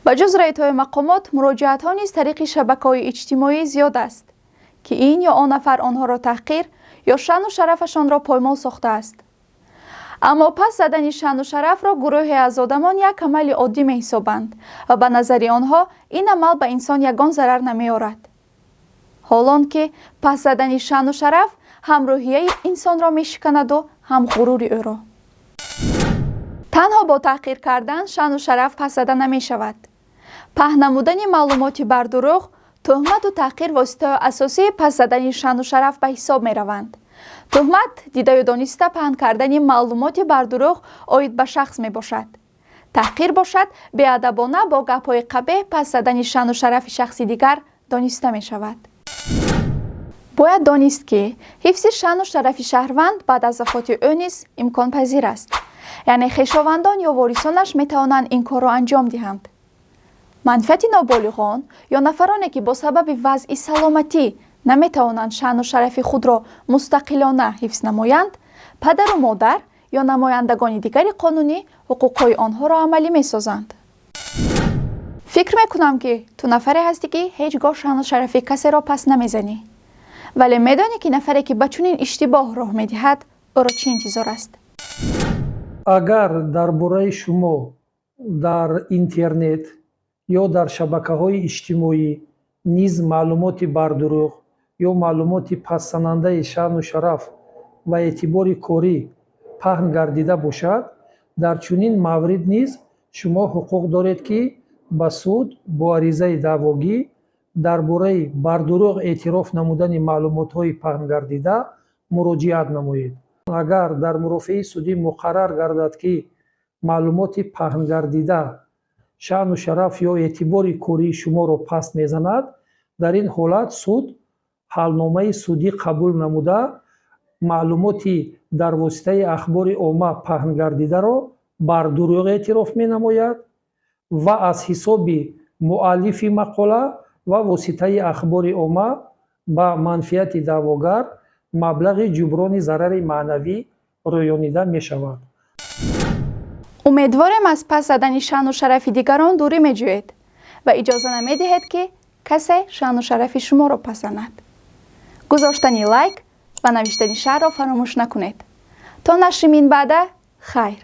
ба ҷуз раъитҳои мақомот муроҷиатҳо низ тариқи шабакаҳои иҷтимоӣ зиёд аст, ки ин ё он нафар онҳоро таҳқир ё шаъну шарафашонро поймол сохтааст. аммо пас задани шаъну шарафро гурӯҳе аз одамон як амали оддӣ меҳисобанд ва ба назари онҳо ин амал ба инсон ягон зарар намеорад. ҳолон ки пас задани шаъну шараф ҳам рӯҳияи инсонро мешиканаду ҳам ғурури ӯро. танҳо бо таҳқир кардан шаъну шараф пас зада намешавад. паҳн намудани маълумоти бар дурӯғ, тӯҳмату таҳқир воситаҳои асосии пас задани шаъну шараф ба ҳисоб мераванд. тӯҳмат дидаю дониста паҳн кардани маълумоти бар дурӯғ оид ба шахс мебошад. таҳқир бошад беадабона бо гапҳои қабеҳ пас задани шаъну шарафи шахси дигар дониста мешавад. бояд донист ки ҳифзи шаъну шарафи шаҳрванд баъд аз зафоти ӯ низ имконпазир аст, яъне хешовандон ё ворисонаш метавонанд ин корро анҷом диҳанд. манфиати ноболиғон ё нафароне ки бо сабаби вазъи саломатӣ наметавонанд шаъну шарафи худро мустақилона ҳифз намоянд, падару модар ё намояндагони дигари қонунӣ ҳуқуқҳои онҳоро амалӣ месозанд. фикр мекунам ки ту нафаре ҳастӣ ки ҳеҷ гоҳ шаъну шарафи касеро пас намезанӣ, вале медонӣ ки нафаре ки ба чунин иштибоҳ роҳ медиҳад, ӯро чӣ интизор аст? агар дар бораи шумо дар интернет ё дар шабакаҳои иҷтимоӣ низ маълумоти бардурӯғ ё маълумоти пассанандаи шаъну шараф ва эътибори корӣ паҳн гардида бошад, дар чунин маврид низ шумо ҳуқуқ доред ки ба суд бо аризаи даъвогӣ дар бораи бардурӯғ эътироф намудани маълумотҳои паҳн гардида муроҷиат намоед. агар дар мурофиаи судӣ муқаррар гардад ки маълумоти паҳн гардида шаъну шараф ё эътибори кории шуморо паст мезанад, дар ин ҳолат суд ҳалномаи судӣ қабул намуда маълумоти дар воситаи ахбори омма паҳн гардидаро бар дурӯғ эътироф менамояд ва аз ҳисоби муаллифи мақола ва воситаи ахбори омма ба манфиати даъвогар маблағи ҷуброни зарари маънавӣ рӯёнида мешавад. умедворем аз пас задани шаъну шарафи дигарон дурӣ меҷӯед ва иҷоза намедиҳед ки касе шаъну шарафи шуморо пас занад. гузоштани лайк ва навиштани шарҳро фаромӯш накунед. То нашри минбаъда, хайр.